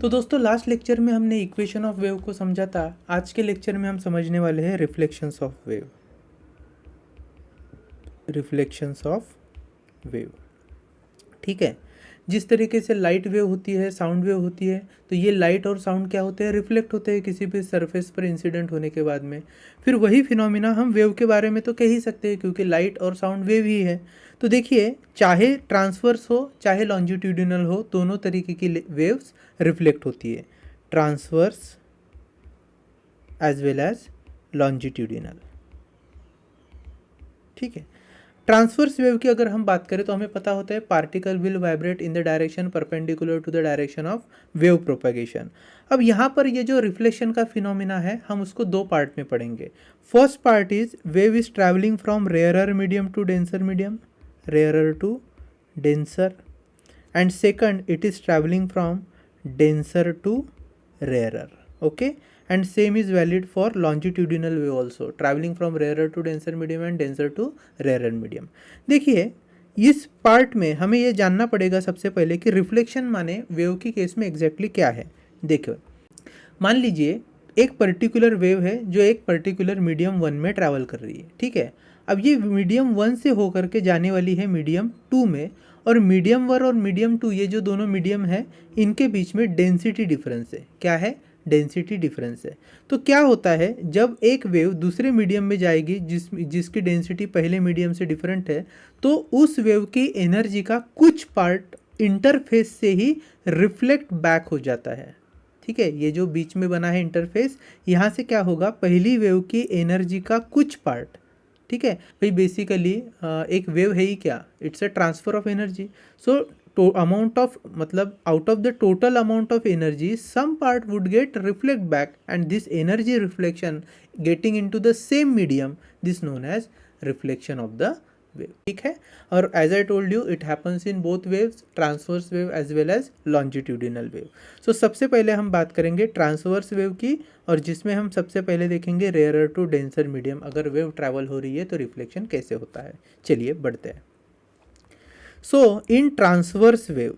तो दोस्तों last lecture में हमने इक्वेशन ऑफ वेव को समझा था। आज के लेक्चर में हम समझने वाले हैं reflections of wave. Reflections of wave, ठीक है। जिस तरीके से लाइट वेव होती है, साउंड वेव होती है, तो ये लाइट और साउंड क्या होते हैं, रिफ्लेक्ट होते हैं किसी भी सरफेस पर इंसिडेंट होने के बाद में। फिर वही फिनोमिना हम वेव के बारे में तो कह ही सकते हैं, क्योंकि लाइट और साउंड वेव ही है। तो देखिए, चाहे ट्रांसवर्स हो चाहे लॉन्जिट्यूडिनल हो, दोनों तरीके की वेव्स रिफ्लेक्ट होती है, transverse as well as longitudinal, ठीक है। ट्रांसवर्स वेव की अगर हम बात करें तो हमें पता होता है particle will vibrate in the direction perpendicular to the direction of wave propagation. अब यहाँ पर ये जो रिफ्लेक्शन का फिनोमिना है, हम उसको दो पार्ट में पढ़ेंगे। First part is wave is travelling from rarer medium to denser medium, rarer to denser, and second it is travelling from denser to rarer, okay. And same is valid for longitudinal wave also, traveling from rarer to denser medium and denser to rarer medium। देखिए, इस part में हमें ये जानना पड़ेगा सबसे पहले कि रिफ्लेक्शन माने वेव की केस में एग्जैक्टली क्या है। देखो, मान लीजिए एक पर्टिकुलर वेव है जो एक पर्टिकुलर मीडियम 1 में ट्रैवल कर रही है, ठीक है। अब ये मीडियम 1 से होकर के जाने वाली है मीडियम 2 में, और मीडियम 1 और मीडियम 2 ये जो दोनों मीडियम है, इनके बीच में डेंसिटी डिफरेंस है। क्या है? डेंसिटी डिफरेंस है। तो क्या होता है, जब एक वेव दूसरे मीडियम में जाएगी जिसकी डेंसिटी पहले मीडियम से डिफरेंट है, तो उस वेव की एनर्जी का कुछ पार्ट इंटरफेस से ही रिफ्लेक्ट बैक हो जाता है, ठीक है। ये जो बीच में बना है इंटरफेस, यहाँ से क्या होगा, पहली वेव की एनर्जी का कुछ पार्ट, ठीक है भाई। बेसिकली एक वेव है ही क्या, it's a transfer of energy. So amount of, मतलब out of the total amount of energy some part would get reflect back, and this energy reflection getting into the same medium, this known as reflection of the wave, ठीक है। और as I told you, it happens in both waves, transverse wave as well as longitudinal wave. So सबसे पहले हम बात करेंगे transverse wave की, और जिसमें हम सबसे पहले देखेंगे रेयरर टू डेंसर मीडियम, अगर वेव ट्रैवल हो रही है तो रिफ्लेक्शन कैसे होता है। चलिए बढ़ते हैं। सो इन ट्रांसवर्स वेव,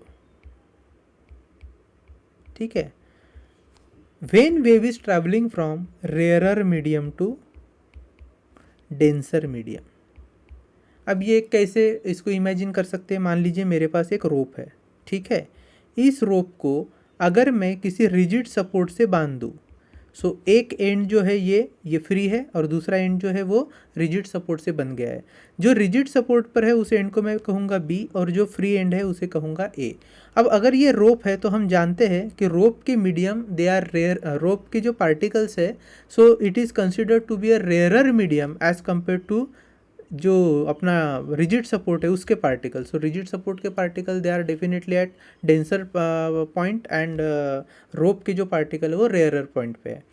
ठीक है, when wave is travelling from rarer medium to denser medium. अब ये कैसे इसको इमेजिन कर सकते हैं। मान लीजिए मेरे पास एक रोप है, ठीक है। इस रोप को अगर मैं किसी रिजिड सपोर्ट से बांध दूँ, सो एक एंड जो है ये फ्री है, और दूसरा एंड जो है वो रिजिड सपोर्ट से बन गया है। जो रिजिड सपोर्ट पर है उस एंड को मैं कहूँगा बी, और जो फ्री एंड है उसे कहूँगा ए। अब अगर ये रोप है तो हम जानते हैं कि रोप के medium they are rare, rope के जो पार्टिकल्स है, so it is considered to be a rarer medium as compare to जो अपना रिजिड सपोर्ट है उसके पार्टिकल। सो रिजिड सपोर्ट के particle they are definitely at denser point, and rope के जो पार्टिकल है वो रेयरर पॉइंट पे है।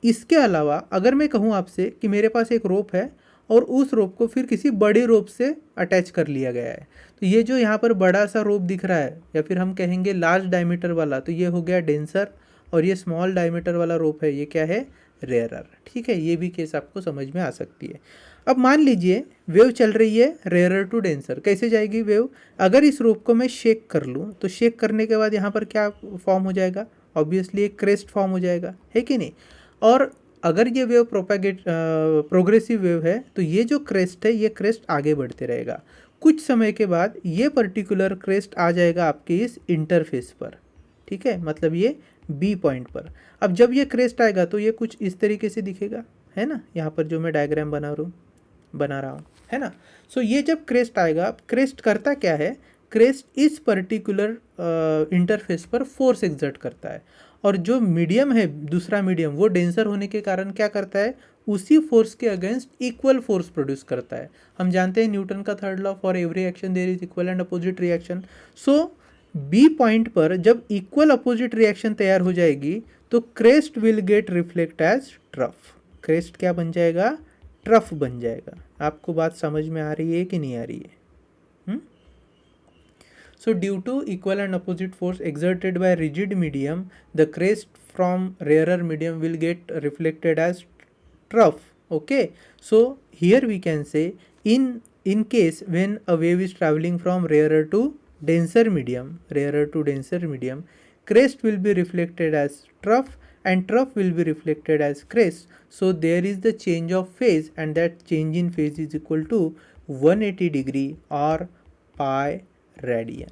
इसके अलावा अगर मैं कहूँ आपसे कि मेरे पास एक रोप है और उस रोप को फिर किसी बड़े रोप से अटैच कर लिया गया है, तो ये जो यहाँ पर बड़ा सा रोप दिख रहा है, या फिर हम कहेंगे लार्ज डायमीटर वाला, तो ये हो गया डेंसर, और ये स्मॉल डायमीटर वाला रोप है, ये क्या है, रेयरर, ठीक है। ये भी केस आपको समझ में आ सकती है। अब मान लीजिए वेव चल रही है रेयरर टू डेंसर। कैसे जाएगी वेव? अगर इस रोप को मैं शेक कर लूँ, तो शेक करने के बाद यहाँ पर क्या फॉर्म हो जाएगा, ऑब्वियसली एक क्रेस्ट फॉर्म हो जाएगा, है कि नहीं। और अगर ये वेव प्रोग्रेसिव वेव है, तो ये जो क्रेस्ट है, ये क्रेस्ट आगे बढ़ते रहेगा। कुछ समय के बाद ये पर्टिकुलर क्रेस्ट आ जाएगा आपके इस इंटरफेस पर, ठीक है, मतलब ये बी पॉइंट पर। अब जब ये क्रेस्ट आएगा तो ये कुछ इस तरीके से दिखेगा, है ना, यहाँ पर जो मैं डायग्राम बना रहा हूँ, है ना। सो ये जब क्रेस्ट आएगा, क्रेस्ट करता क्या है, क्रेस्ट इस पर्टिकुलर इंटरफेस पर फोर्स एक्सर्ट करता है, और जो मीडियम है दूसरा मीडियम, वो डेंसर होने के कारण क्या करता है, उसी फोर्स के अगेंस्ट इक्वल फोर्स प्रोड्यूस करता है। हम जानते हैं न्यूटन का third law, for every action there is equal and opposite reaction. So B point पर जब इक्वल अपोजिट रिएक्शन तैयार हो जाएगी, तो crest will get reflect as trough. Crest क्या बन जाएगा, ट्रफ बन जाएगा। आपको बात समझ में आ रही है कि नहीं आ रही है? So due to equal and opposite force exerted by rigid medium, the crest from rarer medium will get reflected as trough. Okay, so here we can say in case when a wave is traveling from rarer to denser medium, crest will be reflected as trough and trough will be reflected as crest. So there is the change of phase, and that change in phase is equal to 180 degree or pi radian.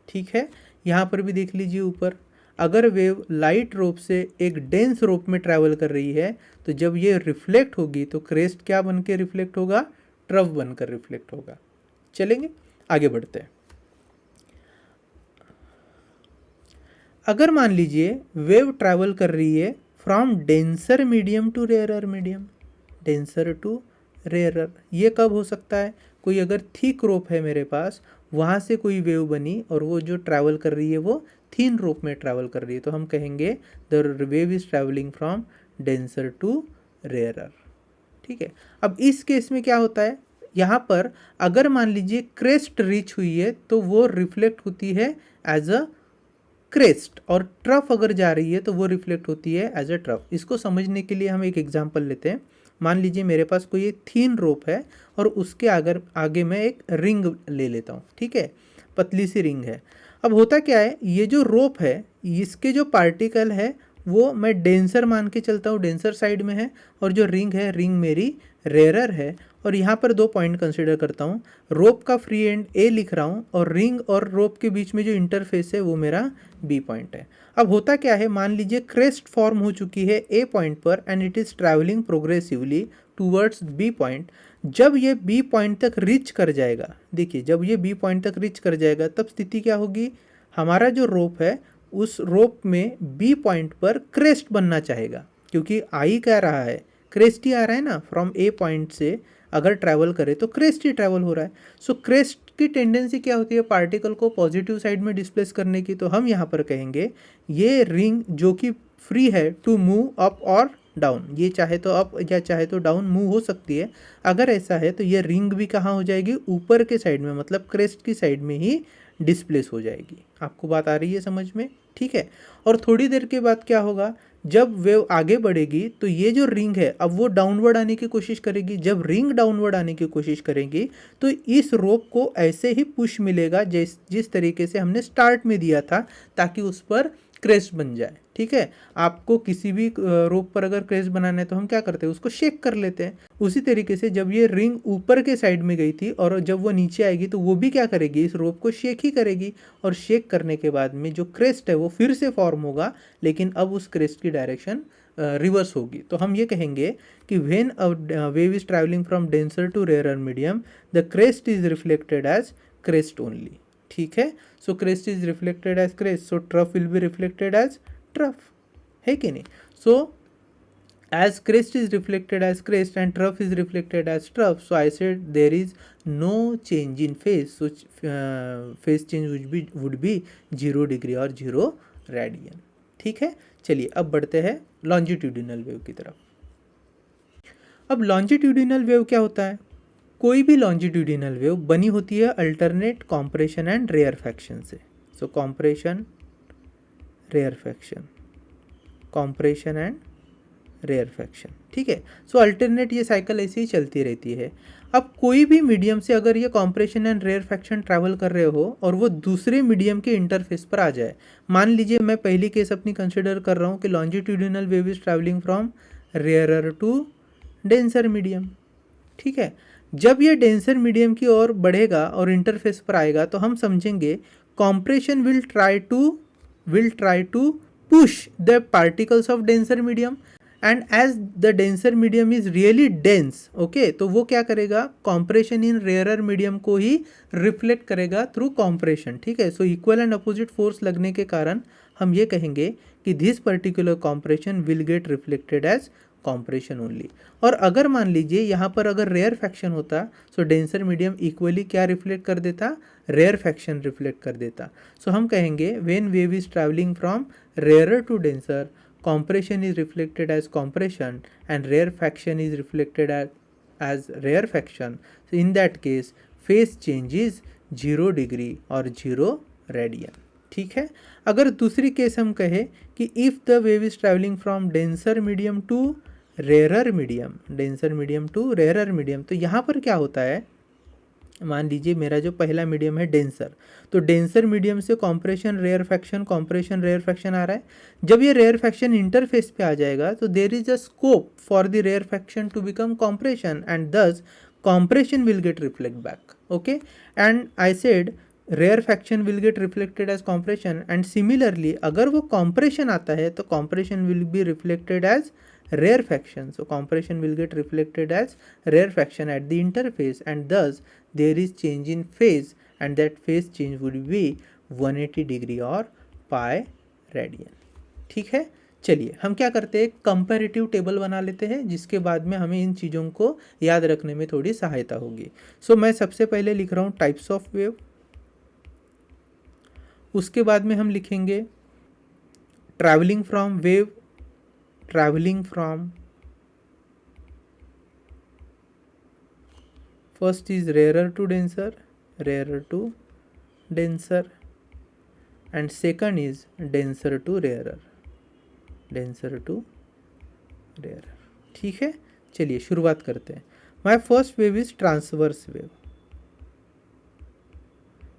ठीक है, यहाँ पर भी देख लीजिए ऊपर, अगर wave light रोप से एक डेंस रोप में ट्रैवल कर रही है तो जब ये रिफ्लेक्ट होगी तो क्रेस्ट क्या बन के रिफ्लेक्ट होगा, ट्रफ बनकर रिफ्लेक्ट होगा। चलेंगे आगे बढ़ते हैं। अगर मान लीजिए वेव ट्रैवल कर रही है from denser medium to rarer medium, denser to rarer, ये कब हो सकता है, कोई अगर थिक रोप है मेरे पास, वहाँ से कोई वेव बनी और वो जो ट्रैवल कर रही है वो थिन रोप में ट्रैवल कर रही है, तो हम कहेंगे the wave is travelling from denser to rarer. ठीक है, अब इस केस में क्या होता है, यहाँ पर अगर मान लीजिए क्रेस्ट रीच हुई है तो वो रिफ्लेक्ट होती है एज अ क्रेस्ट, और ट्रफ अगर जा रही है तो वो रिफ्लेक्ट होती है एज अ ट्रफ। इसको समझने के लिए हम एक एग्जांपल लेते हैं। मान लीजिए मेरे पास कोई एक थीन रोप है और उसके आगे मैं एक रिंग ले लेता हूँ। ठीक है, पतली सी रिंग है। अब होता क्या है, ये जो रोप है इसके जो पार्टिकल है वो मैं डेंसर मान के चलता हूँ, डेंसर साइड में है, और जो रिंग है रिंग मेरी रेयरर है। और यहाँ पर दो पॉइंट कंसिडर करता हूँ, रोप का फ्री एंड ए लिख रहा हूँ और रिंग और रोप के बीच में जो इंटरफेस है वो मेरा बी पॉइंट है। अब होता क्या है, मान लीजिए क्रेस्ट फॉर्म हो चुकी है ए पॉइंट पर and it is travelling progressively towards B point. जब ये बी पॉइंट तक रीच कर जाएगा, देखिए जब ये बी पॉइंट तक रीच कर जाएगा तब स्थिति क्या होगी, हमारा जो रोप है उस रोप में बी पॉइंट पर क्रेस्ट बनना चाहेगा, क्योंकि आई कह रहा है क्रेस्ट ही आ रहा है ना, फ्रॉम ए पॉइंट से अगर ट्रैवल करे तो क्रेस्ट ही ट्रैवल हो रहा है। सो क्रेस्ट की टेंडेंसी क्या होती है, पार्टिकल को पॉजिटिव साइड में डिस्प्लेस करने की, तो हम यहाँ पर कहेंगे ये रिंग जो कि फ्री है टू मूव अप और डाउन, ये चाहे तो अप या चाहे तो डाउन मूव हो सकती है। अगर ऐसा है तो ये रिंग भी कहाँ हो जाएगी, ऊपर के साइड में, मतलब क्रेस्ट की साइड में ही डिस्प्लेस हो जाएगी। आपको बात आ रही है समझ में? ठीक है, और थोड़ी देर के बाद क्या होगा, जब वेव आगे बढ़ेगी तो ये जो रिंग है अब वो डाउनवर्ड आने की कोशिश करेगी। जब रिंग डाउनवर्ड आने की कोशिश करेगी तो इस रोप को ऐसे ही पुश मिलेगा जिस तरीके से हमने स्टार्ट में दिया था, ताकि उस पर क्रेस्ट बन जाए। ठीक है, आपको किसी भी रोप पर अगर क्रेस्ट बनाना है तो हम क्या करते हैं, उसको शेक कर लेते हैं। उसी तरीके से जब ये रिंग ऊपर के साइड में गई थी और जब वो नीचे आएगी तो वो भी क्या करेगी, इस रोप को शेक ही करेगी, और शेक करने के बाद में जो क्रेस्ट है वो फिर से फॉर्म होगा, लेकिन अब उस क्रेस्ट की डायरेक्शन रिवर्स होगी। तो हम ये कहेंगे कि when a wave is travelling from denser to rarer medium the crest is reflected as crest only. ठीक है, so crest is reflected as crest, so trough will be reflected as trough, है कि नहीं? सो as crest is reflected as crest and trough is reflected as trough, so I said there is no change in phase, so phase change would be 0 degree और 0 radian। ठीक है, चलिए अब बढ़ते हैं लॉन्जिट्यूडिनल वेव की तरफ। अब लॉन्जिट्यूडिनल वेव क्या होता है, कोई भी लॉन्जिट्यूडिनल वेव बनी होती है अल्टरनेट कॉम्प्रेशन एंड रेयरफैक्शन से। So compression, rarefaction, compression and rarefaction. ठीक है, सो अल्टरनेट ये साइकिल ऐसी ही चलती रहती है। अब कोई भी मीडियम से अगर ये कॉम्प्रेशन एंड रेयरफैक्शन ट्रैवल कर रहे हो और वो दूसरे मीडियम के इंटरफेस पर आ जाए, मान लीजिए मैं पहली केस अपनी कंसिडर कर रहा हूँ कि longitudinal wave is travelling from rarer to denser medium. ठीक है, जब ये डेंसर मीडियम की ओर बढ़ेगा और इंटरफेस पर आएगा तो हम समझेंगे compression will try to push the particles of denser medium, and as the denser medium is really dense, okay, तो वो क्या करेगा, कॉम्प्रेशन इन रेयरर मीडियम को ही रिफ्लेक्ट करेगा थ्रू कॉम्प्रेशन। ठीक है, so equal and opposite force लगने के कारण हम ये कहेंगे कि this particular compression will get reflected as compression only. और अगर मान लीजिए यहाँ पर अगर रेयर फैक्शन होता, सो डेंसर मीडियम इक्वली क्या रिफ्लेक्ट कर देता, रेयर फैक्शन रिफ्लेक्ट कर देता। सो हम कहेंगे when wave is travelling from rarer to denser, compression is reflected as compression and rarefaction is reflected as rarefaction. So in that case phase change is 0 degree और 0 radian। ठीक है, अगर दूसरी case हम कहें कि if the wave is traveling from denser medium to rarer medium, denser medium to rarer medium, तो यहाँ पर क्या होता है, मान लीजिए मेरा जो पहला मीडियम है डेंसर, तो डेंसर मीडियम से कॉम्प्रेशन रेयरफैक्शन आ रहा है। जब ये रेयरफैक्शन इंटरफेस पे आ जाएगा तो there is a scope for the rarefaction to become compression and this compression will get reflect back. Okay, and I said rarefaction will get reflected as compression, and similarly अगर वो compression आता है तो compression will be reflected as rarefaction. So compression will get reflected as rarefaction at the interface, and thus there is change in phase, and that phase change would be 180 degree or pi radian. ठीक है, चलिए हम क्या करते हैं, comparative table बना लेते हैं, जिसके बाद में हमें इन चीज़ों को याद रखने में थोड़ी सहायता होगी। सो मैं सबसे पहले लिख रहा हूँ टाइप्स ऑफ वेव, उसके बाद में हम लिखेंगे travelling from wave, travelling from first is rare to denser, and second is denser to rarer. ठीक है, चलिए शुरुआत करते हैं। My first wave is transverse wave.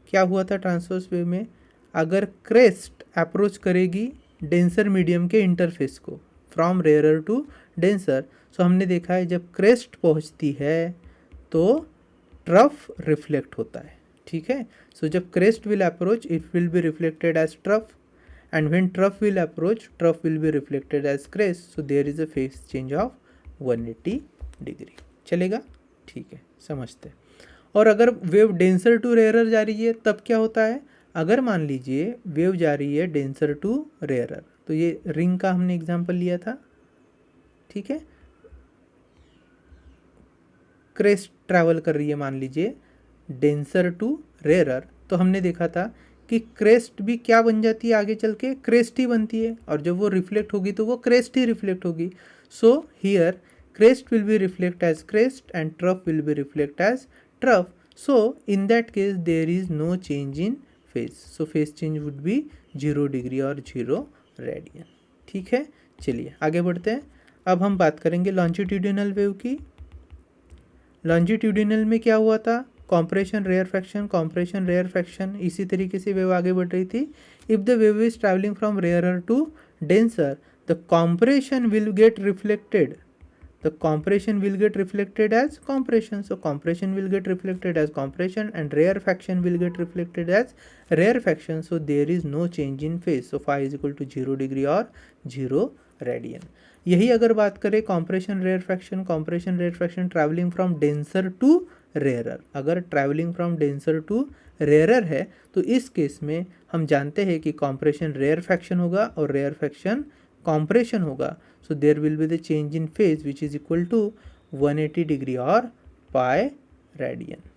क्या हुआ था ट्रांसवर्स वेव में, अगर क्रेस्ट अप्रोच करेगी डेंसर मीडियम के इंटरफेस को from rarer to denser, so हमने देखा है जब क्रेस्ट पहुंचती है तो ट्रफ रिफ्लेक्ट होता है। ठीक है, सो जब crest will approach it will be reflected as trough, and when trough will approach, trough will be reflected as crest, so there is a phase change of 180 degree. चलेगा, ठीक है, समझते हैं। और अगर वेव डेंसर टू रेयरर जा रही है तब क्या होता है, अगर मान लीजिए वेव जा रही है डेंसर टू रेयरर, तो ये रिंग का हमने एग्जांपल लिया था। ठीक है, क्रेस्ट ट्रैवल कर रही है मान लीजिए डेंसर टू रेयरर, तो हमने देखा था कि क्रेस्ट भी क्या बन जाती है, आगे चल के क्रेस्ट ही बनती है, और जब वो रिफ्लेक्ट होगी तो वो क्रेस्ट ही रिफ्लेक्ट होगी। So here crest will be reflect as crest and trough will be reflect as trough. So in that case there is no change in phase, so phase change would be 0 degree और 0 radian. ठीक है, चलिए आगे बढ़ते हैं। अब हम बात करेंगे लॉन्जिट्यूडिनल वेव की। लॉन्जिट्यूडिनल में क्या हुआ था, कॉम्प्रेशन रेयरफैक्शन, इसी तरीके से वेव आगे बढ़ रही थी। If the wave is travelling from rarer to denser, the compression will get reflected as compression, so compression will get reflected as compression and rarefaction will get reflected as rarefaction, so there is no change in phase, so phi is equal to 0 degree और 0 radian. यही अगर बात करें compression rarefaction travelling from denser to rarer, अगर travelling from denser to rarer है तो इस case में हम जानते हैं कि कॉम्प्रेशन रेयरफैक्शन होगा और रेयरफैक्शन कॉम्प्रेशन होगा, so there will be the change in phase which is equal to 180 degree और पाई रेडियन।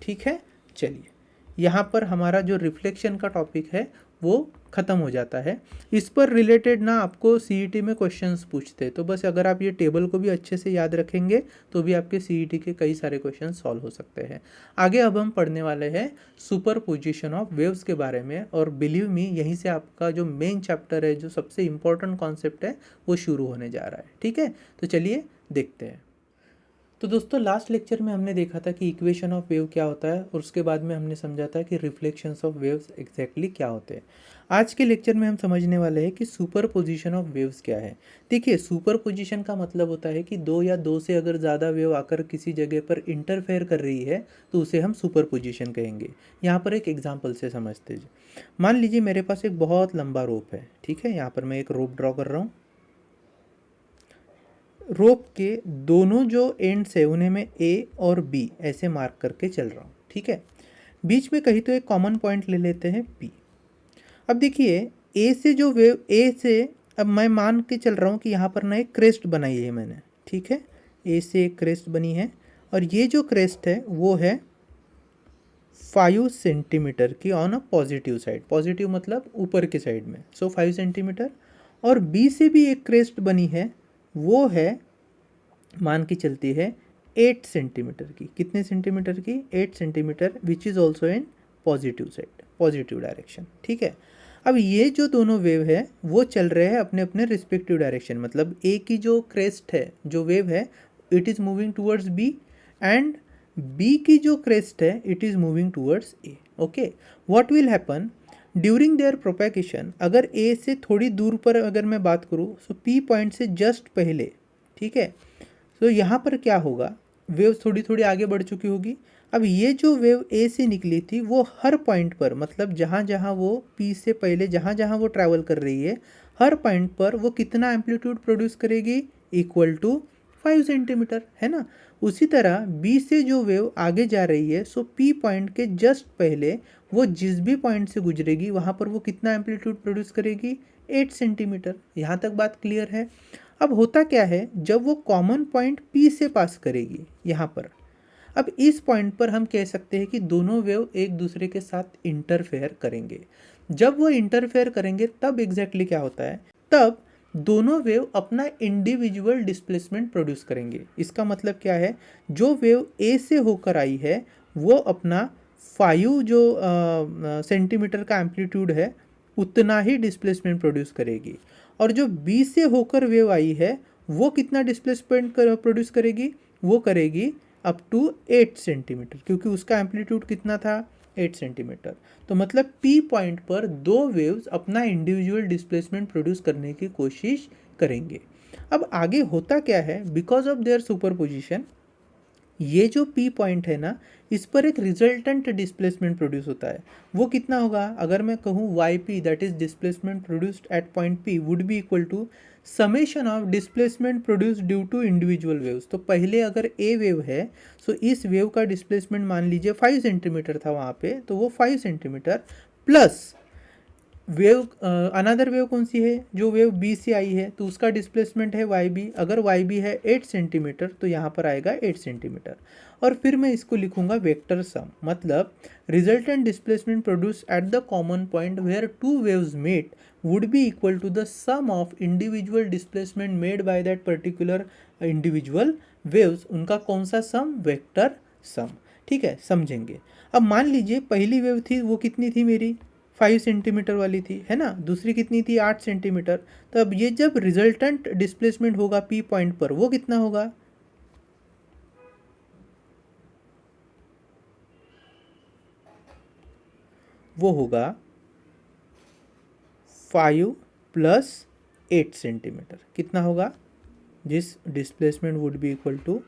ठीक है, चलिए यहाँ पर हमारा जो रिफ्लेक्शन का टॉपिक है वो ख़त्म हो जाता है। इस पर रिलेटेड ना आपको सीईटी में क्वेश्चंस पूछते हैं, तो बस अगर आप ये टेबल को भी अच्छे से याद रखेंगे तो भी आपके सीईटी के कई सारे क्वेश्चन सॉल्व हो सकते हैं। आगे अब हम पढ़ने वाले हैं सुपरपोजिशन ऑफ वेव्स के बारे में, और बिलीव मी यहीं से आपका जो मेन चैप्टर है, जो सबसे इम्पोर्टेंट कॉन्सेप्ट है, वो शुरू होने जा रहा है। ठीक है, तो चलिए देखते हैं। तो दोस्तों लास्ट लेक्चर में हमने देखा था कि इक्वेशन ऑफ वेव क्या होता है, और उसके बाद में हमने समझा था कि रिफ्लेक्शंस ऑफ वेव्स एग्जैक्टली क्या होते हैं। आज के लेक्चर में हम समझने वाले हैं कि सुपरपोजिशन ऑफ वेव्स क्या है। देखिए, सुपरपोजिशन का मतलब होता है कि दो या दो से अगर ज़्यादा वेव आकर किसी जगह पर इंटरफेयर कर रही है तो उसे हम सुपरपोजिशन कहेंगे। यहाँ पर एक एग्जाम्पल से समझते हैं। मान लीजिए मेरे पास एक बहुत लंबा रोप है। ठीक है, यहाँ पर मैं एक रोप ड्रॉ कर रहा हूँ। रोप के दोनों जो एंड्स है उन्हें मैं ए और बी ऐसे मार्क करके चल रहा हूँ। ठीक है, बीच में कहीं तो एक कॉमन पॉइंट ले लेते हैं पी। अब देखिए ए से जो वेव, ए से अब मैं मान के चल रहा हूँ कि यहाँ पर ना एक क्रेस्ट बनाई है मैंने। ठीक है, ए से एक क्रेस्ट बनी है, और ये जो क्रेस्ट है वो है 5 सेंटीमीटर की on a positive side. Positive मतलब ऊपर के साइड में, सो 5 सेंटीमीटर। और बी से भी एक क्रेस्ट बनी है, वो है मान की चलती है 8 सेंटीमीटर की। कितने सेंटीमीटर की? 8 centimetre, which is also in positive side, positive direction. ठीक है, अब ये जो दोनों वेव है वो चल रहे हैं अपने अपने रिस्पेक्टिव डायरेक्शन। मतलब ए की जो क्रेस्ट है, जो वेव है, it is moving towards B, and B की जो क्रेस्ट है it is moving towards A. Okay, what will happen during their propagation, अगर ए से थोड़ी दूर पर अगर मैं बात करूँ, सो पी पॉइंट से जस्ट पहले, ठीक है, तो यहाँ पर क्या होगा, वेव थोड़ी थोड़ी आगे बढ़ चुकी होगी. अब ये जो वेव ए से निकली थी वो हर पॉइंट पर, मतलब जहाँ जहाँ वो पी से पहले जहाँ जहाँ वो ट्रैवल कर रही है, हर पॉइंट पर वो कितना एम्पलीट्यूड प्रोड्यूस करेगी, इक्वल टू 5 सेंटीमीटर, है ना. उसी तरह बी से जो वेव आगे जा रही है, सो पी पॉइंट के जस्ट पहले वो जिस भी पॉइंट से गुजरेगी वहाँ पर वो कितना एम्पलीट्यूड प्रोड्यूस करेगी, 8 सेंटीमीटर. यहाँ तक बात क्लियर है. अब होता क्या है, जब वो कॉमन पॉइंट पी से पास करेगी यहाँ पर, अब इस पॉइंट पर हम कह सकते हैं कि दोनों वेव एक दूसरे के साथ इंटरफेयर करेंगे. जब वो इंटरफेयर करेंगे तब एग्जैक्टली क्या होता है, तब दोनों वेव अपना इंडिविजुअल डिस्प्लेसमेंट प्रोड्यूस करेंगे. इसका मतलब क्या है, जो वेव ए से होकर आई है वो अपना 5 जो सेंटीमीटर का एम्पलीट्यूड है उतना ही डिस्प्लेसमेंट प्रोड्यूस करेगी. और जो बी से होकर वेव आई है वो कितना डिस्प्लेसमेंट प्रोड्यूस करेगी, वो करेगी अप टू 8 सेंटीमीटर, क्योंकि उसका एम्पलीट्यूड कितना था, 8 सेंटीमीटर. तो मतलब पी पॉइंट पर दो वेव्स अपना इंडिविजुअल डिस्प्लेसमेंट प्रोड्यूस करने की कोशिश करेंगे. अब आगे होता क्या है, बिकॉज ऑफ देयर सुपरपोजिशन, ये जो पी पॉइंट है ना, इस पर एक रिजल्टेंट डिस्प्लेसमेंट प्रोड्यूस होता है. वो कितना होगा, अगर मैं कहूँ Y P, that is displacement produced at point P, would be equal to summation of displacement produce due to individual waves. तो पहले अगर ए वेव है, सो इस वेव का डिस्प्लेसमेंट मान लीजिए 5 सेंटीमीटर था वहाँ पे, तो वो 5 centimetre plus wave another wave कौन सी है, जो वेव बी से आई है, तो उसका डिस्प्लेसमेंट है वाई बी. अगर वाई बी है 8 सेंटीमीटर तो यहाँ पर आएगा 8 सेंटीमीटर. और फिर मैं इसको लिखूंगा वेक्टर सम, मतलब resultant displacement produce at the common point where two waves met would be equal to the sum of individual displacement made by that particular individual waves. उनका कौन सा सम, वेक्टर सम. ठीक है, समझेंगे. अब मान लीजिए पहली वेव थी वो कितनी थी मेरी, 5 सेंटीमीटर वाली थी, है ना. दूसरी कितनी थी, 8 सेंटीमीटर. तो अब ये जब रिजल्टेंट डिस्प्लेसमेंट होगा पी पॉइंट पर, वो कितना होगा, वो होगा 5 प्लस 8 सेंटीमीटर. कितना होगा, जिस displacement would be equal to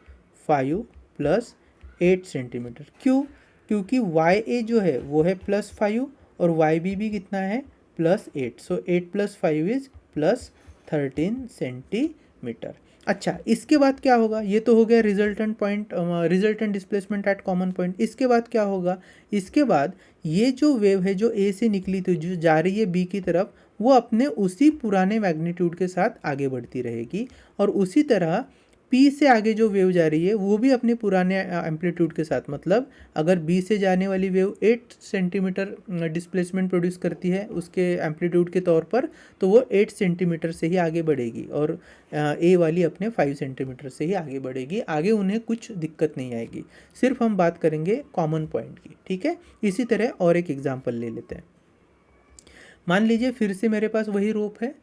5 plus 8 centimetre. क्यों, क्योंकि वाई ए जो है वो है +5 और वाई बी भी कितना है, +8. सो 8 + 5 इज +13 सेंटीमीटर. अच्छा, इसके बाद क्या होगा, ये तो हो गया resultant point, resultant displacement eight common point. इसके बाद क्या होगा, इसके बाद ये जो वेव है जो ए से निकली थी, जो जा रही है बी की तरफ, वो अपने उसी पुराने मैग्नीट्यूड के साथ आगे बढ़ती रहेगी. और उसी तरह पी से आगे जो वेव जा रही है वो भी अपने पुराने एम्पलीट्यूड के साथ, मतलब अगर बी से जाने वाली वेव 8 सेंटीमीटर डिस्प्लेसमेंट प्रोड्यूस करती है उसके एम्पलीट्यूड के तौर पर, तो वो 8 सेंटीमीटर से ही आगे बढ़ेगी. और ए वाली अपने 5 सेंटीमीटर से ही आगे बढ़ेगी. आगे उन्हें कुछ दिक्कत नहीं आएगी. सिर्फ हम बात करेंगे कॉमन पॉइंट की. ठीक है, इसी तरह और एक एग्जाम्पल ले लेते हैं. मान लीजिए फिर से मेरे पास वही रोप है.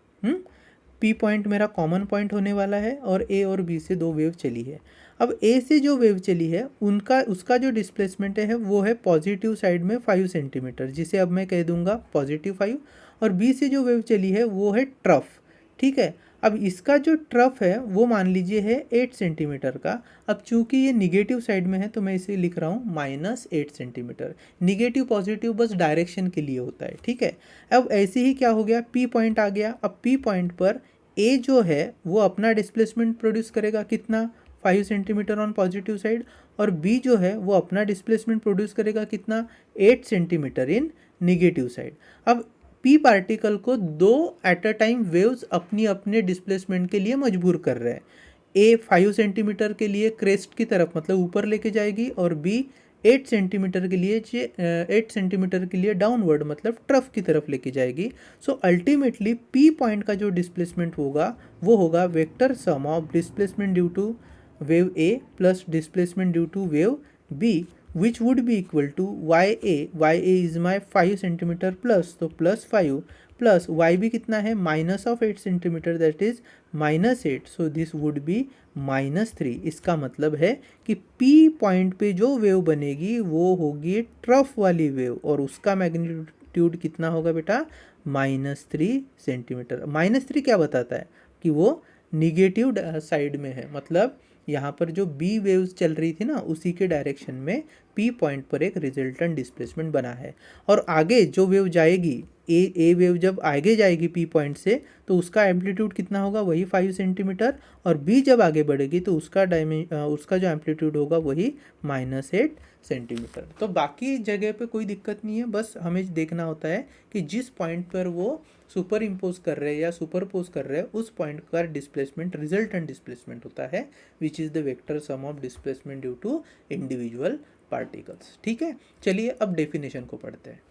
पी पॉइंट मेरा कॉमन पॉइंट होने वाला है और ए और बी से दो वेव चली है. अब ए से जो वेव चली है उसका जो डिस्प्लेसमेंट है वो है पॉजिटिव साइड में 5 सेंटीमीटर, जिसे अब मैं कह दूंगा +5. और बी से जो वेव चली है वो है ट्रफ. ठीक है, अब इसका जो ट्रफ है वो मान लीजिए है 8 सेंटीमीटर का. अब चूंकि ये निगेटिव साइड में है तो मैं इसे लिख रहा हूँ -8 सेंटीमीटर. निगेटिव पॉजिटिव बस डायरेक्शन के लिए होता है. ठीक है, अब ऐसे ही क्या हो गया, पी पॉइंट आ गया. अब पी पॉइंट पर ए जो है वो अपना डिस्प्लेसमेंट प्रोड्यूस करेगा कितना, 5 सेंटीमीटर ऑन पॉजिटिव साइड. और बी जो है वो अपना डिस्प्लेसमेंट प्रोड्यूस करेगा कितना, 8 सेंटीमीटर इन निगेटिव साइड. अब पी पार्टिकल को दो एट अ टाइम वेव्स अपनी अपने डिस्प्लेसमेंट के लिए मजबूर कर रहे हैं. ए 5 सेंटीमीटर के लिए क्रेस्ट की तरफ, मतलब ऊपर लेके जाएगी, और बी 8 सेंटीमीटर के लिए 8 सेंटीमीटर के लिए डाउनवर्ड, मतलब ट्रफ की तरफ लेके जाएगी. सो अल्टीमेटली पी पॉइंट का जो डिस्प्लेसमेंट होगा वो होगा vector sum of displacement due to wave A plus displacement due to wave B, which would be equal to YA. YA is my 5 centimeter plus, so +5 plus Y भी कितना है minus of 8 centimetre, that is -8, so this would be -3। इसका मतलब है कि P point पे जो wave बनेगी वो होगी ट्रफ वाली वेव और उसका मैग्नीट्यूड कितना होगा बेटा, -3 सेंटीमीटर। -3 क्या बताता है कि वो निगेटिव साइड में है, मतलब यहाँ पर जो बी वेव्स चल रही थी ना उसी के डायरेक्शन में पी पॉइंट पर एक रिजल्टेंट डिस्प्लेसमेंट बना है। और आगे जो वेव जाएगी ए वेव जब आगे जाएगी पी पॉइंट से तो उसका एम्पलीट्यूड कितना होगा, वही 5 सेंटीमीटर, और बी जब आगे बढ़ेगी तो उसका जो एम्पलीट्यूड होगा वही -8 सेंटीमीटर। तो बाकी जगह पे कोई दिक्कत नहीं है, बस हमें देखना होता है कि जिस पॉइंट पर वो सुपर इम्पोज कर रहे हैं या सुपरपोज कर रहे हैं उस पॉइंट का डिस्प्लेसमेंट रिजल्टेंट डिस्प्लेसमेंट होता है, which is the vector sum of displacement due to individual particles. ठीक है, चलिए अब डेफिनेशन को पढ़ते हैं।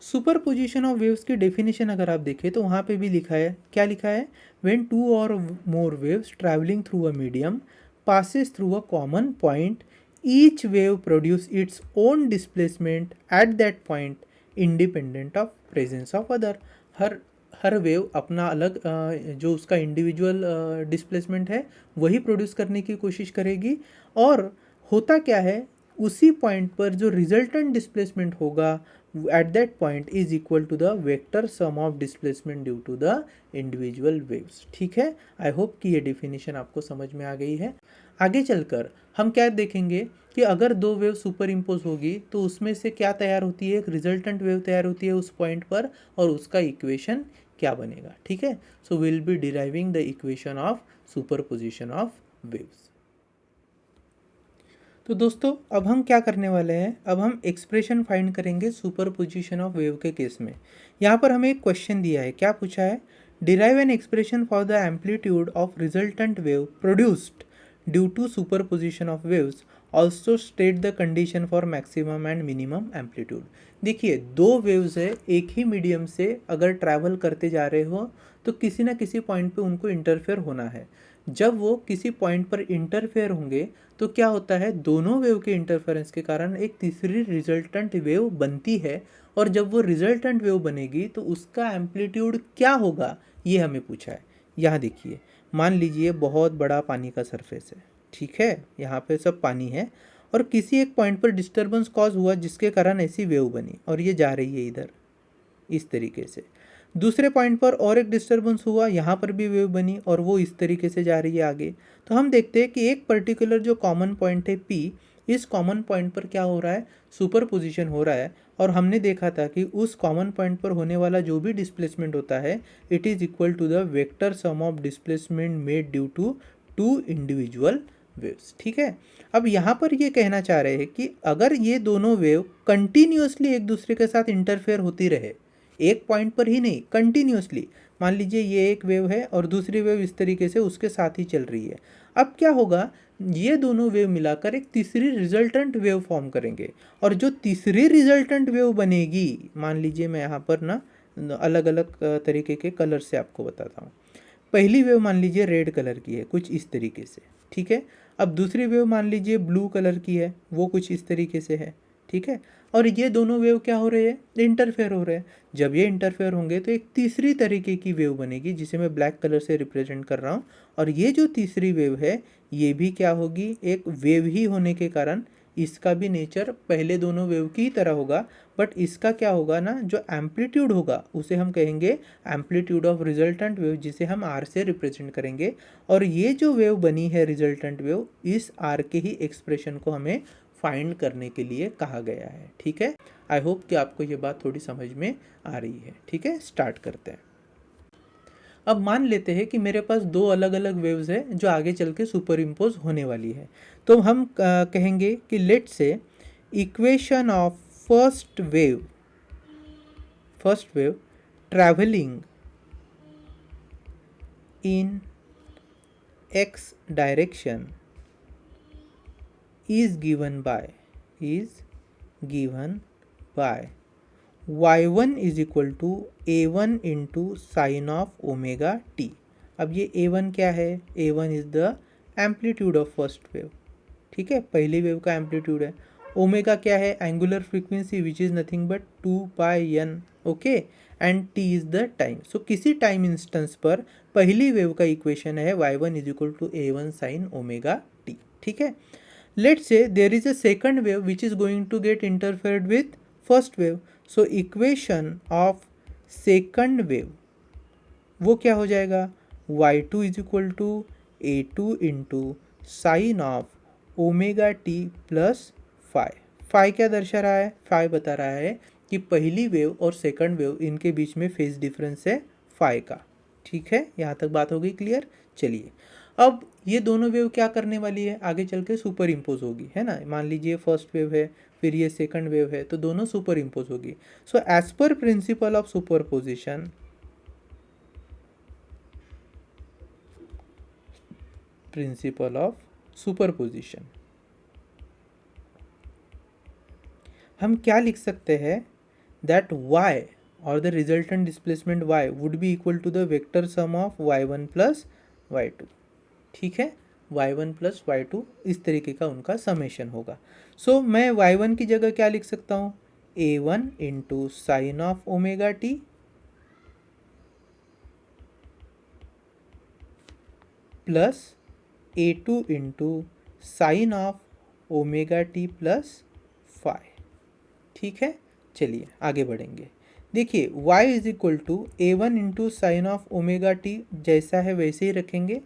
सुपर पोजिशन ऑफ वेव्स की डेफिनेशन अगर आप देखें तो वहाँ पे भी लिखा है, क्या लिखा है, व्हेन 2 और more waves travelling through a medium passes through a common point, each wave produce its own displacement at that point independent of presence of other। Her wave अपना अलग जो उसका इंडिविजुअल डिस्प्लेसमेंट है वही प्रोड्यूस करने की कोशिश करेगी, और होता क्या है उसी पॉइंट पर जो रिजल्टेंट डिस्प्लेसमेंट होगा at that point is equal to the vector sum of displacement due to the individual waves. ठीक है, आई होप कि ये डेफिनेशन आपको समझ में आ गई है। आगे चलकर हम क्या देखेंगे कि अगर दो वेव सुपर इम्पोज होगी तो उसमें से क्या तैयार होती है, एक रिजल्टेंट वेव तैयार होती है उस पॉइंट पर, और उसका इक्वेशन क्या बनेगा। ठीक है, so will be deriving the equation of superposition of waves. तो दोस्तों अब हम क्या करने वाले हैं, अब हम एक्सप्रेशन फाइंड करेंगे सुपरपोजिशन ऑफ वेव के केस में। यहाँ पर हमें एक क्वेश्चन दिया है, क्या पूछा है, derive an expression for the amplitude of resultant wave produced due to superposition of waves, also state the condition for maximum and minimum amplitude. देखिए दो वेव्स है, एक ही मीडियम से अगर ट्रैवल करते जा रहे हो तो किसी ना किसी पॉइंट पे उनको इंटरफेयर होना है। जब वो किसी पॉइंट पर इंटरफेयर होंगे तो क्या होता है, दोनों वेव के इंटरफेरेंस के कारण एक तीसरी रिजल्टेंट वेव बनती है, और जब वो रिजल्टेंट वेव बनेगी तो उसका एम्पलीट्यूड क्या होगा ये हमें पूछा है। यहाँ देखिए, मान लीजिए बहुत बड़ा पानी का सरफेस है, ठीक है, यहाँ पे सब पानी है, और किसी एक पॉइंट पर डिस्टर्बेंस कॉज हुआ जिसके कारण ऐसी वेव बनी और ये जा रही है इधर इस तरीके से। दूसरे पॉइंट पर और एक डिस्टर्बेंस हुआ, यहाँ पर भी वेव बनी और वो इस तरीके से जा रही है आगे। तो हम देखते हैं कि एक पर्टिकुलर जो कॉमन पॉइंट है P, इस कॉमन पॉइंट पर क्या हो रहा है, सुपरपोजिशन हो रहा है, और हमने देखा था कि उस कॉमन पॉइंट पर होने वाला जो भी डिस्प्लेसमेंट होता है it is equal to the vector sum of displacement made due to two individual waves. ठीक है, अब यहाँ पर ये कहना चाह रहे हैं कि अगर ये दोनों वेव कंटिन्यूसली एक दूसरे के साथ इंटरफेयर होती रहे, एक पॉइंट पर ही नहीं, कंटिन्यूसली, मान लीजिए ये एक वेव है और दूसरी वेव इस तरीके से उसके साथ ही चल रही है, अब क्या होगा, ये दोनों वेव मिलाकर एक तीसरी रिजल्टेंट वेव फॉर्म करेंगे, और जो तीसरी रिजल्टेंट वेव बनेगी, मान लीजिए मैं यहाँ पर ना अलग अलग तरीके के कलर से आपको बताता हूँ। पहली वेव मान लीजिए रेड कलर की है कुछ इस तरीके से, ठीक है, अब दूसरी वेव मान लीजिए ब्लू कलर की है, वो कुछ इस तरीके से है, ठीक है, और ये दोनों वेव क्या हो रहे हैं, इंटरफेयर हो रहे हैं। जब ये इंटरफेयर होंगे तो एक तीसरी तरीके की वेव बनेगी जिसे मैं ब्लैक कलर से रिप्रेजेंट कर रहा हूँ, और ये जो तीसरी वेव है ये भी क्या होगी, एक वेव ही होने के कारण इसका भी नेचर पहले दोनों वेव की ही तरह होगा, बट इसका क्या होगा ना, जो एम्पलीट्यूड होगा उसे हम कहेंगे एम्पलीट्यूड ऑफ रिजल्टेंट वेव, जिसे हम आर से रिप्रेजेंट करेंगे, और ये जो वेव बनी है रिजल्टेंट वेव, इस आर के ही एक्सप्रेशन को हमें फाइंड करने के लिए कहा गया है। ठीक है, आई होप कि आपको ये बात थोड़ी समझ में आ रही है। ठीक है, स्टार्ट करते हैं। अब मान लेते हैं कि मेरे पास दो अलग अलग वेव्स है जो आगे चल के सुपर इम्पोज होने वाली है, तो हम कहेंगे कि लेट से equation of first wave travelling in x direction is given by y1 is equal to a1 into sin of omega t। अब ये a1 क्या है, a1 is the amplitude of first wave, ठीक है, पहली वेव का amplitude है। Omega क्या है, angular frequency which is nothing but 2 pi n, okay, and T is the time. So किसी टाइम इंस्टेंस पर पहली वेव का इक्वेशन है y1 is equal to a1 sine omega T. ठीक है, let's say there is a second wave which is going to get interfered with first wave. So equation of second wave वो क्या हो जाएगा, y2 is equal to a2 into sine of omega T plus phi. Phi क्या दर्शा रहा है, phi बता रहा है कि पहली वेव और सेकंड वेव इनके बीच में फेज डिफरेंस है फाई का। ठीक है, यहाँ तक बात हो गई क्लियर। चलिए अब ये दोनों वेव क्या करने वाली है, आगे चल के सुपर इम्पोज होगी, है ना। मान लीजिए फर्स्ट वेव है, फिर ये सेकंड वेव है, तो दोनों सुपर इम्पोज होगी। So as per principle of superposition, principle of superposition हम क्या लिख सकते हैं, दैट y और the resultant displacement y would be equal to the vector sum of y1 plus y2। ठीक है, y1 प्लस y2 इस तरीके का उनका समेशन होगा। सो मैं y1 की जगह क्या लिख सकता हूँ, a1 into sine of omega T plus a2 into sine of omega T plus phi. ठीक है, चलिए आगे बढ़ेंगे। देखिए y is equal to a1 into sine of omega T जैसा है वैसे ही रखेंगे।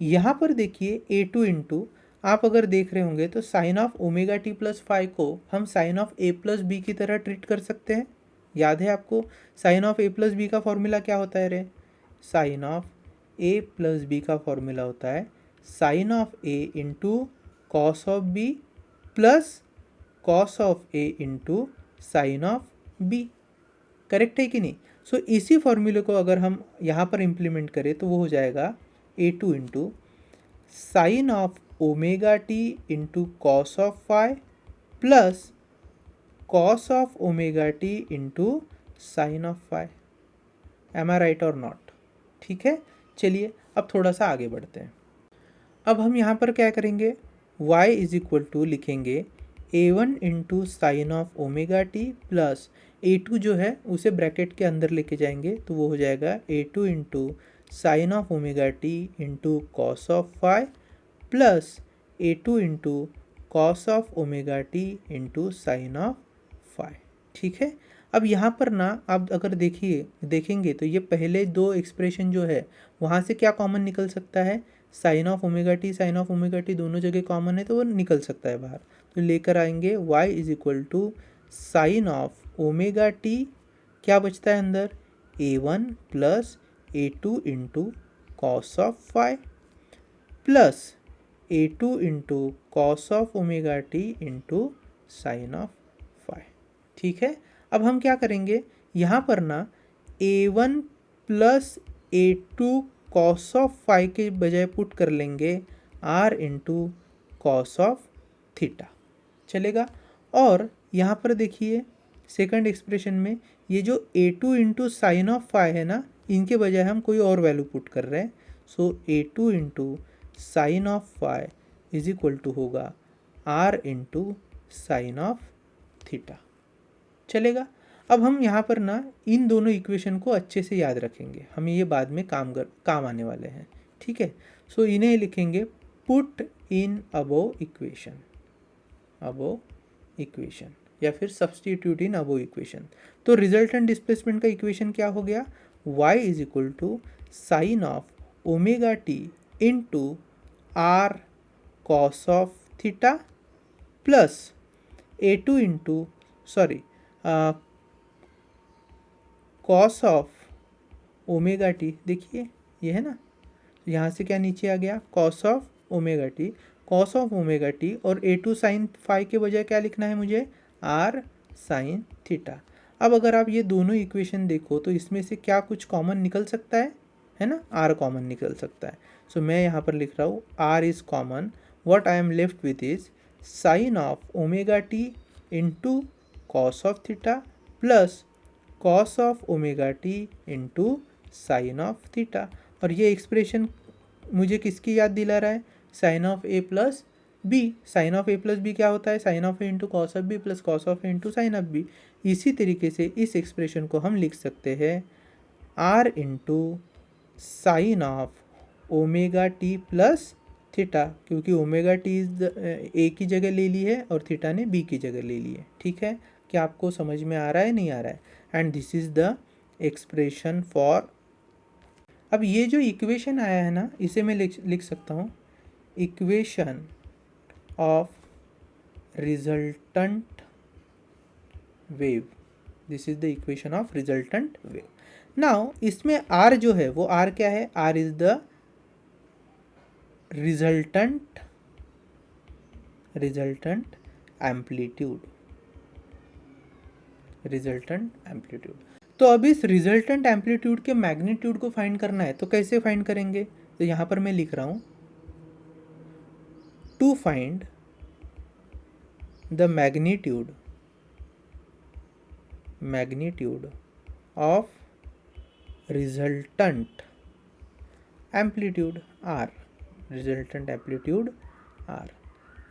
यहाँ पर देखिए a2 इंटू, आप अगर देख रहे होंगे तो sine of omega T plus five को हम sine of a plus B की तरह ट्रीट कर सकते हैं। याद है आपको sine of a plus B का फॉर्मूला क्या होता है रे, sine of a plus B का फॉर्मूला होता है sine of a into cos of B plus cos of a into sine of B. Correct है कि नहीं। सो इसी फॉर्मूले को अगर हम यहाँ पर इम्प्लीमेंट करें तो वो हो जाएगा a2 into sine of omega T into cos of phi plus cos of omega T into sine of phi. Am I right और नॉट। ठीक है, चलिए अब थोड़ा सा आगे बढ़ते हैं। अब हम यहाँ पर क्या करेंगे, y इज इक्वल टू लिखेंगे a1 into sine of omega T plus a2 जो है उसे ब्रैकेट के अंदर लेके जाएंगे तो वो हो जाएगा a2 into sine of omega T into cos of phi plus a2 into cos of omega T into sine of phi. ठीक है, अब यहाँ पर ना आप अगर देखेंगे तो ये पहले दो एक्सप्रेशन जो है वहाँ से क्या कॉमन निकल सकता है, साइन ऑफ ओमेगा टी दोनों जगह कॉमन है तो वो निकल सकता है बाहर। तो लेकर आएंगे y is equal to sine of omega T, क्या बचता है अंदर, a1 plus a2 into cos of phi plus a2 into cos of omega T into sine of phi. ठीक है, अब हम क्या करेंगे, यहाँ पर ना a1 plus a2 cos of phi के बजाय पुट कर लेंगे r into cos of theta, चलेगा। और यहाँ पर देखिए सेकंड एक्सप्रेशन में ये जो a2 into sine of phi है ना, इनके बजाय हम कोई और वैल्यू पुट कर रहे हैं। So a2 into sine of phi is equal to होगा r into sine of theta, चलेगा। अब हम यहाँ पर ना इन दोनों इक्वेशन को अच्छे से याद रखेंगे, हमें ये बाद में काम आने वाले हैं। ठीक है, सो इन्हें लिखेंगे पुट इन अबोव इक्वेशन या फिर सब्सटीट्यूट इन अबोव इक्वेशन। तो रिजल्टेंट डिस्प्लेसमेंट का इक्वेशन क्या हो गया, y is equal to sine of omega T into R cos of theta plus a2 into cos of omega T, देखिए ये है ना, यहाँ से क्या नीचे आ गया कॉस ऑफ ओमेगा टी और a2 साइन फाई के बजाय क्या लिखना है मुझे, r साइन थीटा। अब अगर आप ये दोनों इक्वेशन देखो तो इसमें से क्या कुछ कॉमन निकल सकता है ना, r कॉमन निकल सकता है। सो मैं यहाँ पर लिख रहा हूँ r is common, what I am left with is sine of omega T into cos of theta plus cos of omega T into sine of theta. और ये एक्सप्रेशन मुझे किसकी याद दिला रहा है, sine of a plus B, sine of A plus B क्या होता है, sine of A into cos of B plus cos of A into sine of B. इसी तरीके से इस एक्सप्रेशन को हम लिख सकते हैं R into sine of omega T plus theta, क्योंकि ओमेगा टी ए की जगह ले ली है और थीटा ने बी की जगह ले ली है। ठीक है, क्या आपको समझ में आ रहा है, नहीं आ रहा है? And this is the expression for. अब ये जो इक्वेशन आया है ना, इसे मैं लिख सकता हूँ equation of resultant wave. This is the equation of resultant wave. Now इसमें आर जो है वो आर क्या है, R is the resultant amplitude, resultant amplitude. तो अब इस रिजल्टेंट एम्पलीट्यूड के मैग्नीट्यूड को फाइंड करना है, तो कैसे फाइंड करेंगे? तो यहाँ पर मैं लिख रहा हूँ to find the magnitude of resultant amplitude R, resultant amplitude R.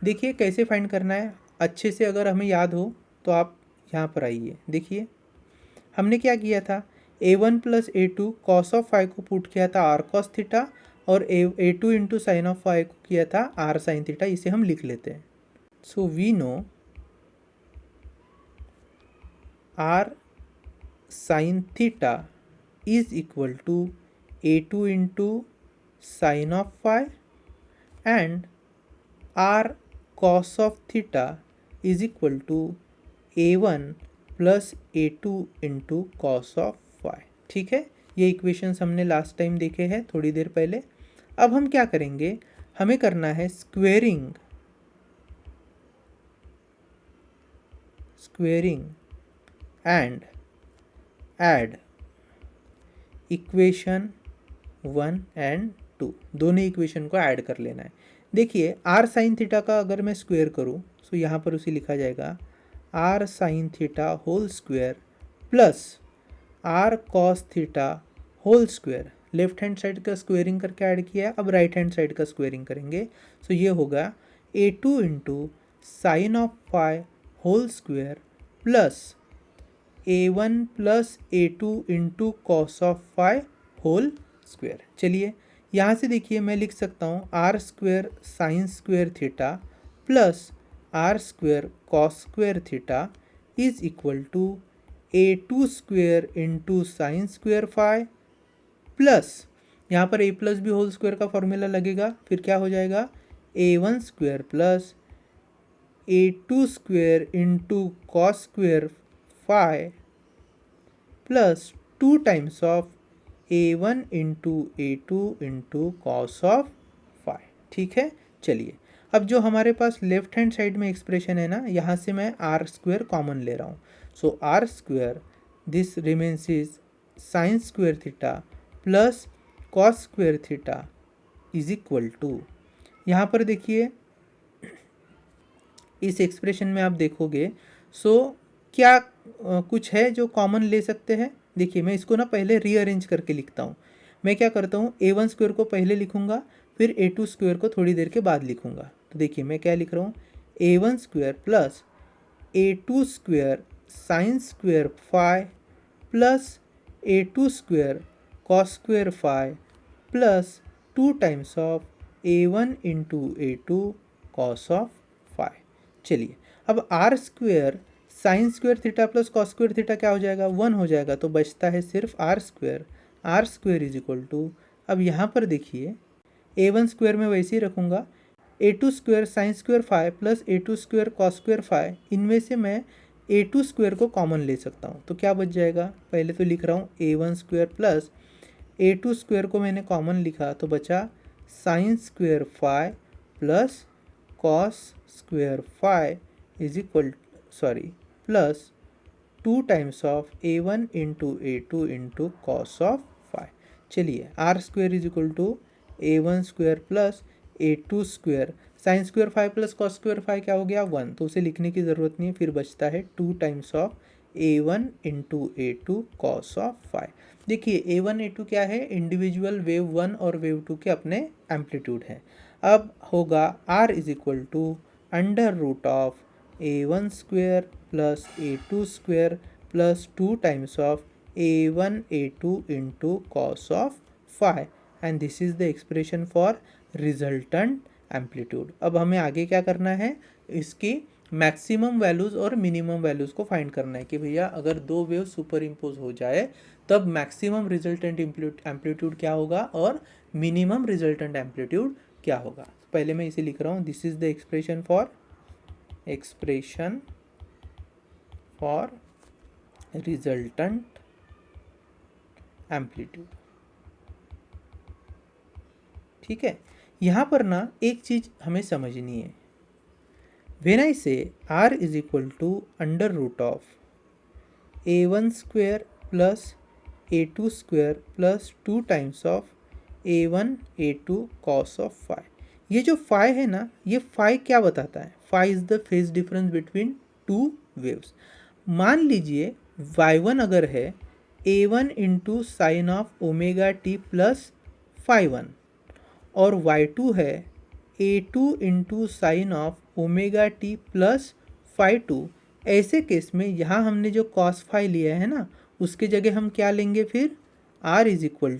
देखिए कैसे फाइंड करना है, अच्छे से अगर हमें याद हो तो आप यहाँ पर आइए। देखिए हमने क्या किया था, a1 plus a2 cos of five को पुट किया था आर कॉस थीटा, और a2 into sine of five को किया था आर साइन थीटा। इसे हम लिख लेते हैं। So we know R sine theta is equal to a2 into sine of five and R cos of theta is equal to a1 plus a2 into cos of five. ठीक है, ये equations हमने last time देखे हैं थोड़ी देर पहले। अब हम क्या करेंगे, हमें करना है squaring and add equation 1 and 2, दोनों इक्वेशन को ऐड कर लेना है। देखिए आर साइन थीटा का अगर मैं स्क्वेयर करूँ तो यहाँ पर उसे लिखा जाएगा R sine theta whole square plus R cos theta whole square. Left hand side का स्क्वेयरिंग करके ऐड किया है, अब राइट हैंड साइड का स्क्वेयरिंग करेंगे। तो ये होगा a2 into sine of five whole square plus a1 plus a2 into cos of five whole square. चलिए यहाँ से देखिए मैं लिख सकता हूँ R square sine square theta plus R square cos square theta is equal to a2 square into sine square five plus यहाँ पर a plus B whole square का फॉर्मूला लगेगा, फिर क्या हो जाएगा a1 square plus a2 square into cos square five plus 2 times of a1 into a2 into cos of five. ठीक है, चलिए अब जो हमारे पास लेफ्ट हैंड साइड में एक्सप्रेशन है ना, यहाँ से मैं आर स्क्वेयर कॉमन ले रहा हूँ। So R square this remains is sine square theta plus cos square theta is equal to, यहाँ पर देखिए इस एक्सप्रेशन में आप देखोगे सो क्या कुछ है जो कॉमन ले सकते हैं। देखिए मैं इसको ना पहले रीअरेंज करके लिखता हूँ। मैं क्या करता हूँ, a1 स्क्वेयर को पहले लिखूँगा, फिर a2 स्क्वेयर को थोड़ी देर के बाद लिखूँगा। तो देखिए मैं क्या लिख रहा हूँ, a1 square plus a2 square sine square five plus a2 square cos square five plus 2 times of a1 into a2 cos of five. चलिए अब R square sine square theta plus cos square theta क्या हो जाएगा, 1 हो जाएगा, तो बचता है सिर्फ R square is equal to, अब यहाँ पर देखिए a1 स्क्वेयर में वैसे ही रखूँगा, a2 square sine square five plus a2 square cos square five, इनमें से मैं a2 स्क्वेयर को कॉमन ले सकता हूँ। तो क्या बच जाएगा, पहले तो लिख रहा हूँ a1 square plus a2 square को मैंने कॉमन लिखा तो बचा sine square five plus cos square five is equal plus 2 times of a1 into a2 into cos of five. चलिए R square is equal to a1 square plus a2 square sine square five plus cos square five क्या हो गया 1, तो उसे लिखने की ज़रूरत नहीं है, फिर बचता है 2 times of a1 into a2 cos of five. देखिए a1 a2 क्या है, इंडिविजुअल वेव 1 और वेव 2 के अपने एम्पलीट्यूड हैं। अब होगा r is equal to under root of a1 square plus a2 square plus 2 times of a1 a2 into cos of phi, and this is the expression for resultant amplitude. अब हमें आगे क्या करना है, इसकी मैक्सिमम वैल्यूज़ और minimum values को find करना है कि भैया अगर दो वेव सुपर इम्पोज हो जाए तब मैक्सिमम रिजल्टेंट एम्पलीट्यूड क्या होगा और मिनिमम रिजल्टेंट एम्पलीट्यूड क्या होगा। पहले मैं इसे लिख रहा हूँ, this is the expression for resultant amplitude. ठीक है, यहाँ पर ना एक चीज़ हमें समझनी है, when I say r is equal to under root of a1 square plus a2 square plus 2 times of a1 a2 cos of phi, ये जो phi है ना, ये phi क्या बताता है, phi is the phase difference between two waves। मान लीजिए y1 अगर है a1 into sine of omega T plus phi one और y2 है a2 into sine of omega T plus phi two, ऐसे केस में यहाँ हमने जो कॉस फाई लिया है ना, उसके जगह हम क्या लेंगे फिर, r is equal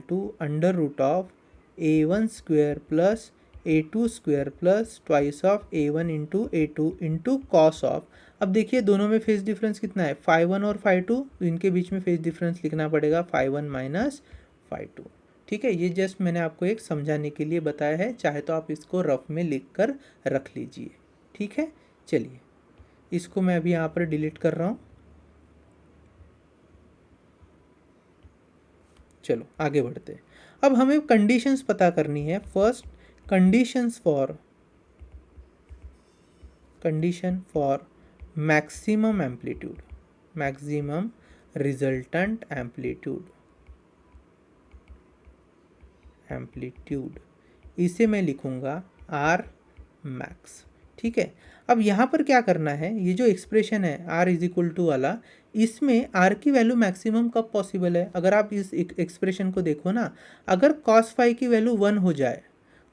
to under root of a1 square plus a2 square plus twice of a1 into a2 into cos of. अब देखिए दोनों में फेज डिफरेंस कितना है, फाई वन और फाई टू, तो इनके बीच में फेज डिफरेंस लिखना पड़ेगा phi one minus phi two. ठीक है, ये जस्ट मैंने आपको एक समझाने के लिए बताया है, चाहे तो आप इसको रफ में लिख कर रख लीजिए। ठीक है, चलिए इसको मैं अभी यहाँ पर डिलीट कर रहा हूँ। चलो आगे बढ़ते हैं। अब हमें कंडीशंस पता करनी है। First condition for maximum amplitude, maximum resultant amplitude, इसे मैं लिखूंगा आर मैक्स। ठीक है, अब यहाँ पर क्या करना है, ये जो एक्सप्रेशन है आर इज इक्वल टू वाला, इसमें आर की वैल्यू मैक्सिमम कब पॉसिबल है, अगर आप इस एक्सप्रेशन को देखो ना, अगर कॉस फाई की वैल्यू 1 हो जाए,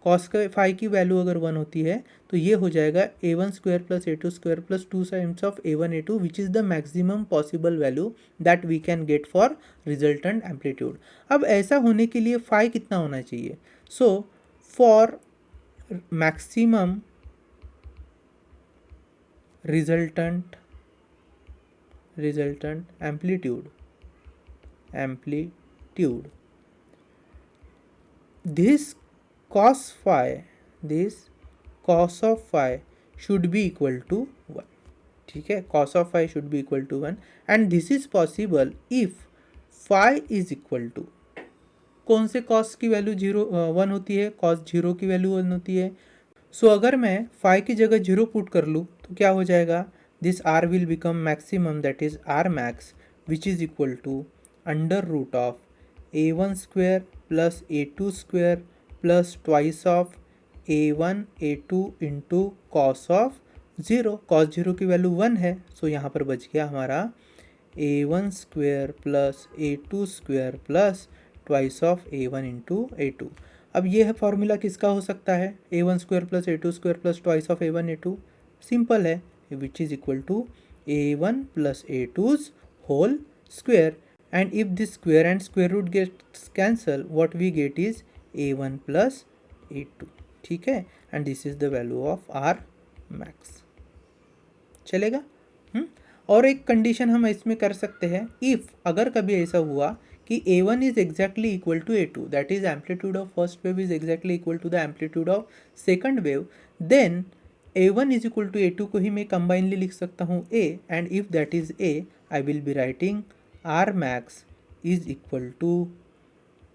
कॉस फाई की वैल्यू अगर 1 होती है तो ये हो जाएगा a1 square plus a2 square plus 2 times of a1 a2 which is the maximum possible value that we can get for resultant amplitude. अब ऐसा होने के लिए फाई कितना होना चाहिए, so for maximum resultant amplitude this cos of phi should be equal to 1। ठीक है, cos of phi should be equal to 1 and this is possible if phi is equal to, कौन से cos की value 1 होती है, cos 0 की value 1 होती है। सो अगर मैं phi की जगह 0 पुट कर लूँ तो क्या हो जाएगा, this r will become maximum that is r max which is equal to under root of a1 square plus a2 square plus twice of a1 a2 into cos of 0, cos 0 की value 1 है, सो यहाँ पर बच गया हमारा a1 square plus a2 square plus twice of a1 into a2। अब ये है फॉर्मूला किसका हो सकता है, a1 square plus a2 square plus twice of a1 a2, simple है, which is equal to a1 plus a2's whole square, and if this square and square root gets cancel, what we get is a1 plus a2। ठीक है, and this is the value of r max। चलेगा। और एक condition हम इसमें कर सकते हैं, इफ अगर कभी ऐसा हुआ कि a1 is exactly equal to a2, that is amplitude of first wave is exactly equal to the amplitude of second wave, then a1 is equal to a2 को ही मैं कंबाइनली लिख सकता हूँ a, and if that is a, I will be writing r max is equal to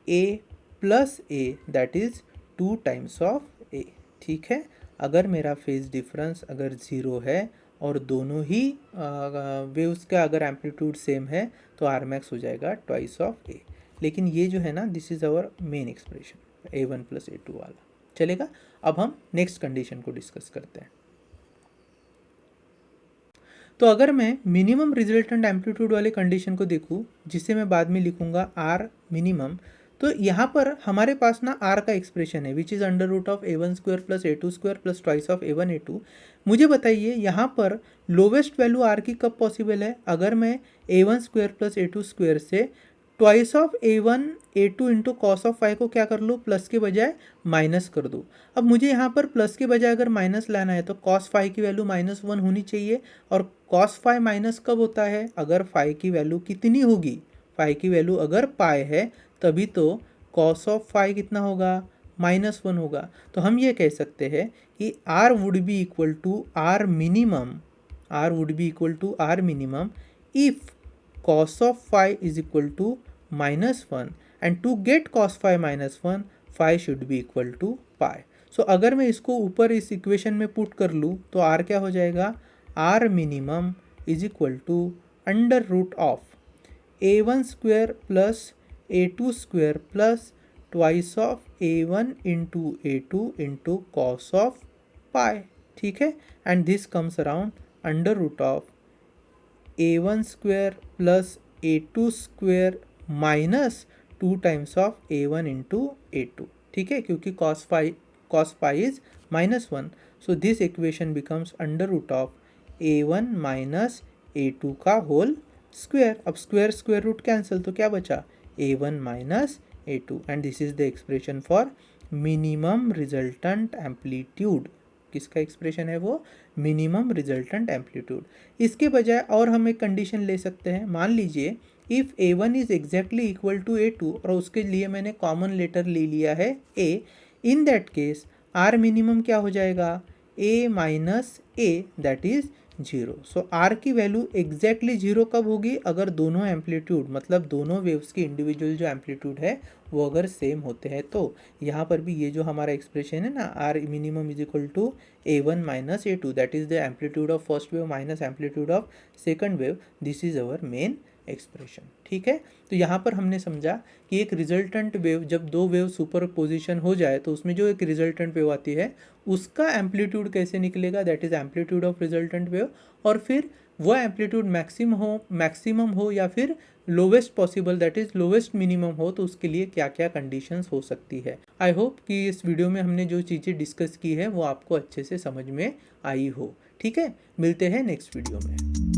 a plus a, that is 2 times of a। ठीक है, अगर मेरा फेज डिफरेंस अगर 0 है और दोनों ही वेव्स का अगर एम्पलीट्यूड सेम है तो r max हो जाएगा ट्वाइस ऑफ a। लेकिन ये जो है ना, this is our main expression a1 plus a2 वाला। चलेगा, अब हम नेक्स्ट कंडीशन को डिस्कस करते हैं। तो अगर मैं मिनिमम रिजल्टेंट एम्पलीट्यूड वाले कंडीशन को देखूँ, जिसे मैं बाद में लिखूँगा आर मिनिमम, तो यहाँ पर हमारे पास ना आर का एक्सप्रेशन है which is under root of a1 square plus a2 square plus twice of a1 a2। मुझे बताइए यहाँ पर लोवेस्ट वैल्यू आर की कब पॉसिबल है, अगर मैं a1 square plus a2 square से twice of a1 a2 into cos of five को क्या कर लूँ, प्लस के बजाय माइनस कर दूँ। अब मुझे यहाँ पर प्लस के बजाय अगर माइनस लाना है तो कॉस फाइव की वैल्यू -1 होनी चाहिए। और कॉस फाइव माइनस कब होता है, अगर फाइव की वैल्यू कितनी होगी, फाइव की वैल्यू अगर पाई है तभी तो कॉस ऑफ फाइव कितना होगा, -1 होगा। तो हम ये कह सकते हैं कि r would be equal to r minimum, r would be equal to r minimum if cos of phi is equal to -1 and to get cos phi -1 phi should be equal to pi। सो अगर मैं इसको ऊपर इस equation में put कर लूँ तो r क्या हो जाएगा, r minimum is equal to under root of a1 square plus a2 square plus twice of a1 into a2 into cos of pi, ठीक है। And this comes around under root of a1 square plus a2 square minus 2 times of a1 into a2, ठीक है, क्योंकि cos pi is -1। So this equation becomes under root of a1 minus a2 का whole square. अब square square root cancel, तो क्या बचा, a1 minus a2 and this is the expression for minimum resultant amplitude. किसका expression है वो, minimum resultant amplitude. इसके बजाय और हम एक कंडीशन ले सकते हैं, मान लीजिए if a1 is exactly equal to a2 और उसके लिए मैंने कॉमन लेटर ले लिया है a, in that case r minimum क्या हो जाएगा, a minus a that is 0। So r की वैल्यू एग्जैक्टली 0 कब होगी, अगर दोनों एम्पलीट्यूड मतलब दोनों वेव्स की इंडिविजुअल जो एम्पलीट्यूड है वो अगर सेम होते हैं। तो यहाँ पर भी ये जो हमारा एक्सप्रेशन है ना, r minimum is equal to a1 minus a2 that is the amplitude of first wave minus amplitude of second wave, this is our main expression, ठीक है। तो यहाँ पर हमने समझा कि एक रिजल्टेंट वेव, जब दो वेव सुपर पोजिशन हो जाए तो उसमें जो एक रिजल्टेंट वेव आती है उसका एम्पलीट्यूड कैसे निकलेगा, that is amplitude of resultant wave. और फिर वो एम्पलीट्यूड मैक्सिमम हो या फिर lowest possible that is lowest minimum हो, तो उसके लिए क्या क्या कंडीशंस हो सकती है। आई होप कि इस वीडियो में हमने जो चीज़ें डिस्कस की है वो आपको अच्छे से समझ में आई हो, ठीक है। मिलते हैं नेक्स्ट वीडियो में।